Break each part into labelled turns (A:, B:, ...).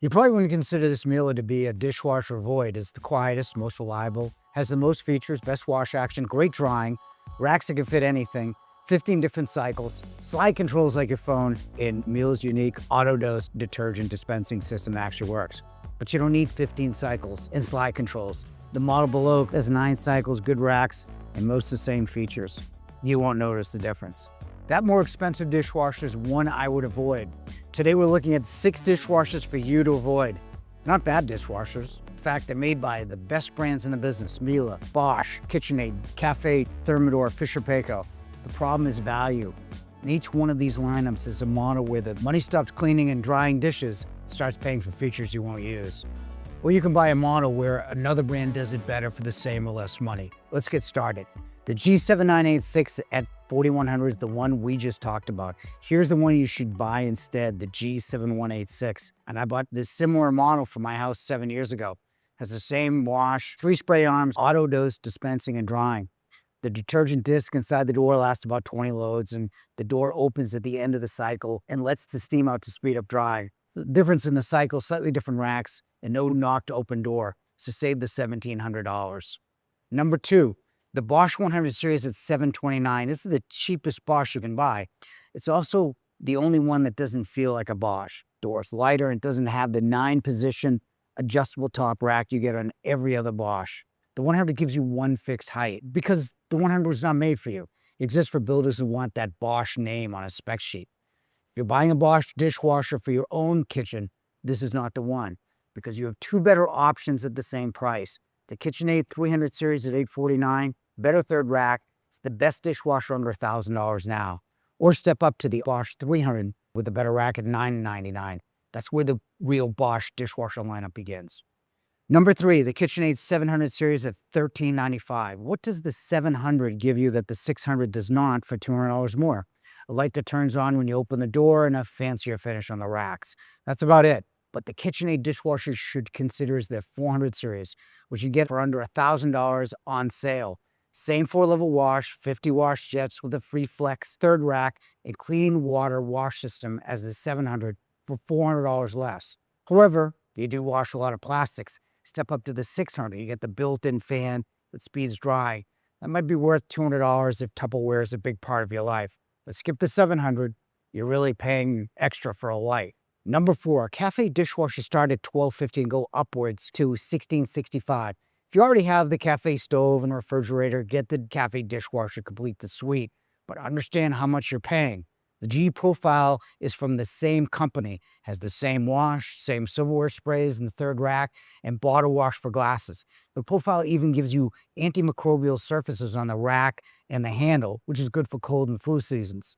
A: You probably wouldn't consider this Miele to be a dishwasher void. It's the quietest, most reliable, has the most features, best wash action, great drying, racks that can fit anything, 15 different cycles, slide controls like your phone, and Miele's unique auto-dose detergent dispensing system actually works. But you don't need 15 cycles and slide controls. The model below has 9 cycles, good racks, and most of the same features. You won't notice the difference. That more expensive dishwasher is one I would avoid. Today we're looking at 6 dishwashers for you to avoid. Not bad dishwashers. In fact, they're made by the best brands in the business: Miele, Bosch, KitchenAid, Cafe, Thermador, Fisher Paykel. The problem is value. And each one of these lineups is a model where the money stops cleaning and drying dishes, starts paying for features you won't use. Or you can buy a model where another brand does it better for the same or less money. Let's get started. The G7986 at $4,100 is the one we just talked about. Here's the one you should buy instead, the G7186. And I bought this similar model for my house 7 years ago. Has the same wash, 3 spray arms, auto dose dispensing and drying. The detergent disc inside the door lasts about 20 loads, and the door opens at the end of the cycle and lets the steam out to speed up drying. The difference in the cycle, slightly different racks, and no knocked open door, so save the $1,700. Number 2. The Bosch 100 series at $729. This is the cheapest Bosch you can buy. It's also the only one that doesn't feel like a Bosch. Door's lighter and doesn't have the 9-position adjustable top rack you get on every other Bosch. The 100 gives you one fixed height because the 100 was not made for you. It exists for builders who want that Bosch name on a spec sheet. If you're buying a Bosch dishwasher for your own kitchen, this is not the one, because you have 2 better options at the same price. The KitchenAid 300 series at $849. Better third rack. It's the best dishwasher under $1,000 now. Or step up to the Bosch 300 with a better rack at $999. That's where the real Bosch dishwasher lineup begins. Number 3, the KitchenAid 700 series at $1395. What does the 700 give you that the 600 does not for $200 more? A light that turns on when you open the door and a fancier finish on the racks. That's about it. But the KitchenAid dishwasher you should consider is the 400 series, which you get for under $1,000 on sale. Same 4-level wash, 50 wash jets with a free flex third rack and clean water wash system as the 700 for $400 less. However, if you do wash a lot of plastics, step up to the 600. You get the built-in fan that speeds dry. That might be worth $200 if Tupperware is a big part of your life. But skip the 700. You're really paying extra for a light. Number 4, Cafe dishwasher start at $1250 and go upwards to $1665. If you already have the Cafe stove and refrigerator, get the Cafe dishwasher, complete the suite, but understand how much you're paying. The G profile is from the same company, has the same wash, same silverware sprays in the third rack, and bottle wash for glasses. The profile even gives you antimicrobial surfaces on the rack and the handle, which is good for cold and flu seasons.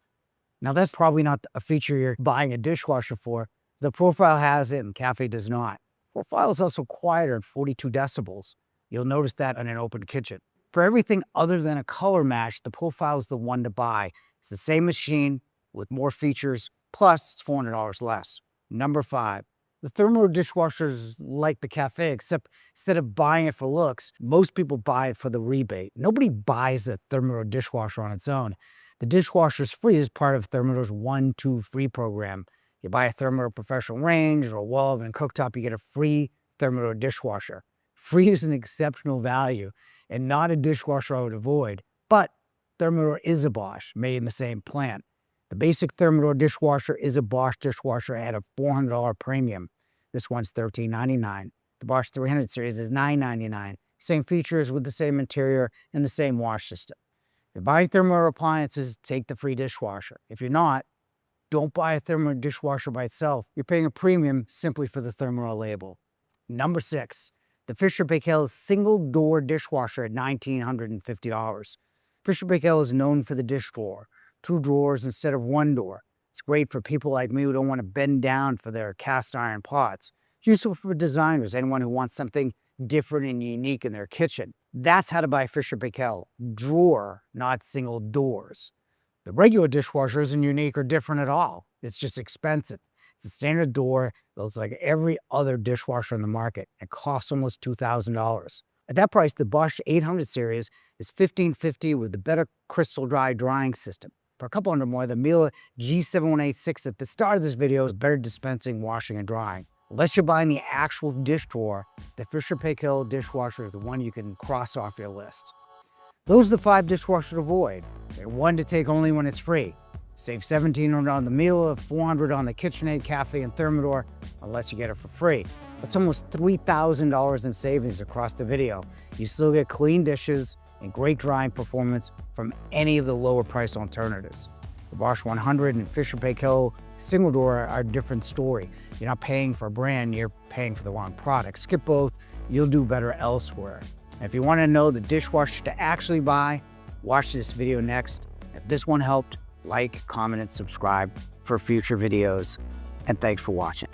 A: Now that's probably not a feature you're buying a dishwasher for. The profile has it and Cafe does not. Profile is also quieter at 42 decibels. You'll notice that on an open kitchen. For everything other than a color match, the profile is the one to buy. It's the same machine with more features, plus it's $400 less. Number 5, the Thermador dishwasher is like the Cafe, except instead of buying it for looks, most people buy it for the rebate. Nobody buys a Thermador dishwasher on its own. The dishwasher is free as part of Thermador's 1-2 free program. You buy a Thermador professional range or a wall-oven cooktop, you get a free Thermador dishwasher. Free is an exceptional value and not a dishwasher I would avoid, but Thermador is a Bosch, made in the same plant. The basic Thermador dishwasher is a Bosch dishwasher at a $400 premium. This one's $1399. The Bosch 300 series is $999. Same features with the same interior and the same wash system. If you're buying Thermador appliances, take the free dishwasher. If you're not, don't buy a Thermador dishwasher by itself. You're paying a premium simply for the Thermador label. Number 6. The Fisher Paykel single-door dishwasher at $1,950. Fisher Paykel is known for the dish drawer, 2 drawers instead of 1 door. It's great for people like me who don't want to bend down for their cast iron pots. Useful for designers, anyone who wants something different and unique in their kitchen. That's how to buy Fisher Paykel. Drawer, not single doors. The regular dishwasher isn't unique or different at all. It's just expensive. It's a standard door that looks like every other dishwasher on the market. It costs almost $2,000. At that price, the Bosch 800 series is $1,550 with the better crystal dry drying system. For a couple hundred more, the Miele G7986 at the start of this video is better dispensing, washing, and drying. Unless you're buying the actual dish drawer, the Fisher Paykel dishwasher is the one you can cross off your list. Those are the 5 dishwashers to avoid. They're one to take only when it's free. Save $1,700 on the Miele, $400 on the KitchenAid, Cafe, and Thermador, unless you get it for free. That's almost $3,000 in savings across the video. You still get clean dishes and great drying performance from any of the lower price alternatives. The Bosch 100 and Fisher Paykel single door are a different story. You're not paying for a brand, you're paying for the wrong product. Skip both, you'll do better elsewhere. And if you want to know the dishwasher to actually buy, watch this video next. If this one helped, like, comment, and subscribe for future videos. And thanks for watching.